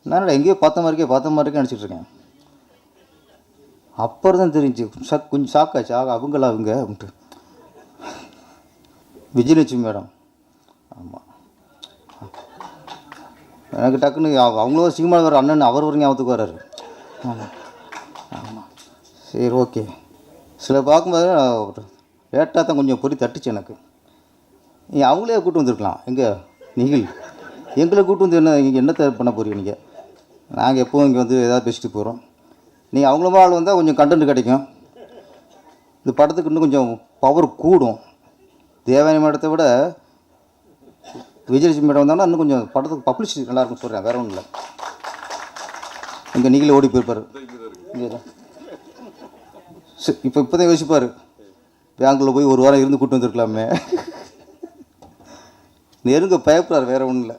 நான் எங்கேயோ பார்த்த மாதிரிக்கே நினச்சிட்ருக்கேன். அப்புறம் தான் தெரிஞ்சு கொஞ்சம் ஷாக்காச்சு. அவங்களா அவங்க அப்படின்ட்டு. விஜயலட்சுமி மேடம். ஆமாம், எனக்கு டக்குன்னு அவங்களும் சினிமாவில் வர அண்ணன் அவர் ஒரு ஞாபகத்துக்கு வர்றாரு. ஆமாம் ஆமாம், சரி ஓகே. சில பார்க்கும்போது லேட்டாக தான் கொஞ்சம் பொறி தட்டுச்சு எனக்கு. நீங்கள் அவங்களே கூப்பிட்டு வந்துருக்கலாம். நீங்கள் எங்களை கூப்பிட்டு வந்து நீங்கள் என்னத்தை பண்ண போகிறீங்க? நீங்கள் நாங்கள் எப்போவும் இங்கே வந்து எதாவது பேசிட்டு போகிறோம். நீங்கள் அவங்கள ஆள் வந்தால் கொஞ்சம் கண்டென்ட் கிடைக்கும். இந்த படத்துக்கு இன்னும் கொஞ்சம் பவர் கூடும். தேவயானி மேடத்தை விட விஜயலட்சுமி மேடம் வந்தாங்கன்னா இன்னும் கொஞ்சம் படத்துக்கு பப்ளிசிட்டி நல்லாயிருக்குன்னு சொல்கிறேன். வேறு ஒன்றும் இல்லை. இங்கே நீங்களே ஓடி போயிருப்பார். இப்போ தான் யோசிப்பார், பேங்கில் போய் ஒரு வாரம் இருந்து கூப்பிட்டு வந்துருக்கலாமே. நெருங்க பயப்படுறார், வேறு ஒன்றும் இல்லை.